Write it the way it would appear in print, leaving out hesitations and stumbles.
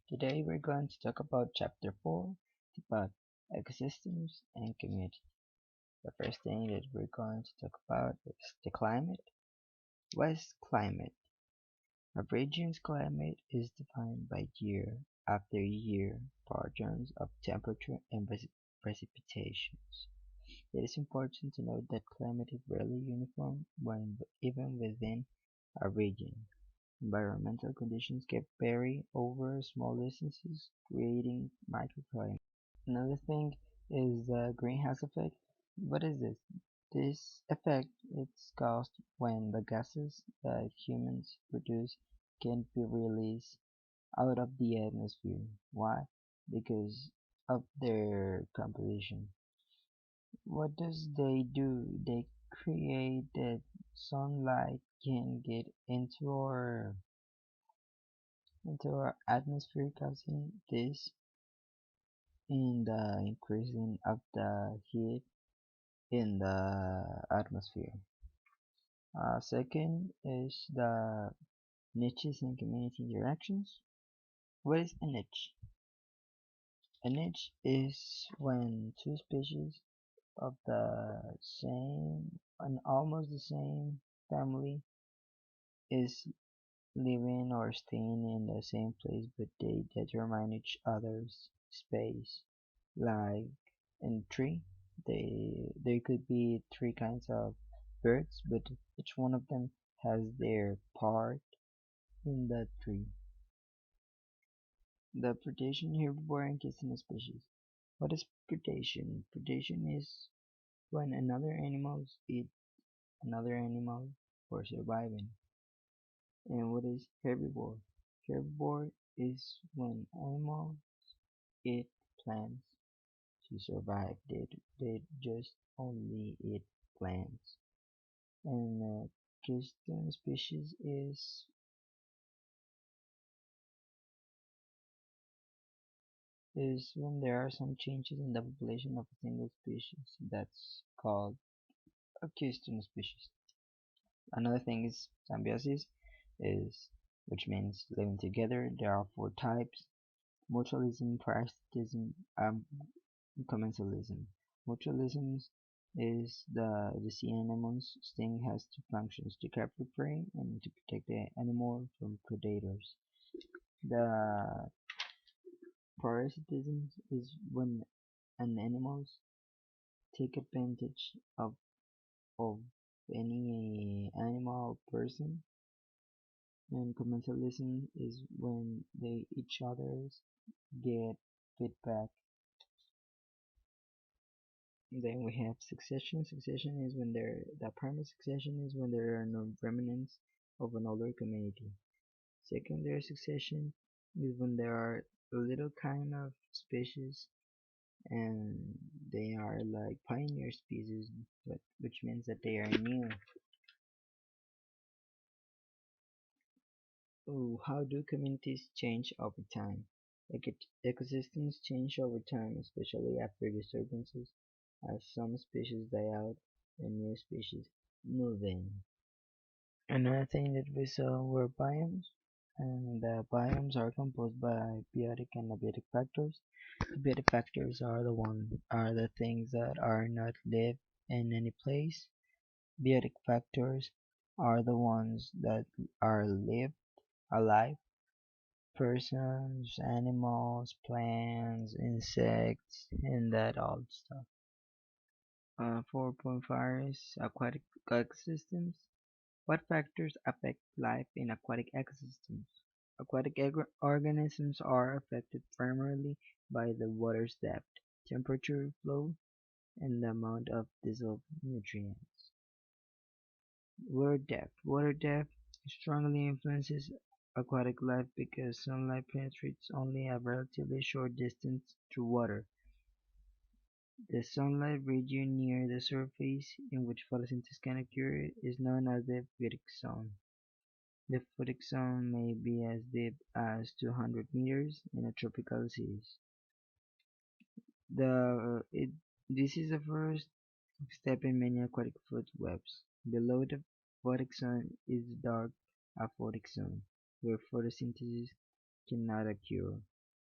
Today we're going to talk about chapter 4 about ecosystems and community. The first thing that we're going to talk about is the climate. What is climate? A region's climate is defined by year after year patterns of temperature and precipitations. It is important to note that climate is rarely uniform even within a region. Environmental conditions can vary over small distances, creating microclimates. Another thing is the greenhouse effect. What is this? This effect is caused when the gases that humans produce can be released out of the atmosphere. Why? Because of their composition. What does they do? They create that sunlight can get into our atmosphere, causing this in the increasing of the heat in the atmosphere. Second is the niches and community interactions. What is a niche? A niche is when two species of the same and almost the same family is living or staying in the same place, but they determine each other's space. Like in tree, there could be three kinds of birds, but each one of them has their part in the tree. The predation, herbivore, and kissing species. What is predation? Predation is when another animals eat another animal for surviving. And what is herbivore? Herbivore is when animals eat plants to survive. They just only eat plants. And Christian species is when there are some changes in the population of a single species. That's called a keystone species. Another thing is symbiosis, is which means living together. There are four types: mutualism, parasitism, commensalism. Mutualism is the sea anemone's sting has two functions: to capture prey and to protect the animal from predators. The parasitism is when an animals take advantage of any animal or person, and commensalism is when they each others get feedback. Then we have succession. Succession is when the primary succession is when there are no remnants of an older community. Secondary succession is when there are a little kind of species and they are like pioneer species, which means that they are new. Oh, how do communities change over time? Ecosystems change over time, especially after disturbances, as some species die out and new species move in. Another thing that we saw were biomes, and the biomes are composed by biotic and abiotic factors. Abiotic factors are the things that are not live in any place. Biotic factors are the ones that are live alive: persons, animals, plants, insects, and that all stuff. 4.5 is aquatic ecosystems. What factors affect life in aquatic ecosystems? Aquatic organisms are affected primarily by the water's depth, temperature, flow, and the amount of dissolved nutrients. Water depth. Water depth strongly influences aquatic life because sunlight penetrates only a relatively short distance through water. The sunlight region near the surface in which photosynthesis can occur is known as the photic zone. The photic zone may be as deep as 200 meters in a tropical seas. This is the first step in many aquatic food webs. Below the photic zone is the dark aphotic zone, where photosynthesis cannot occur.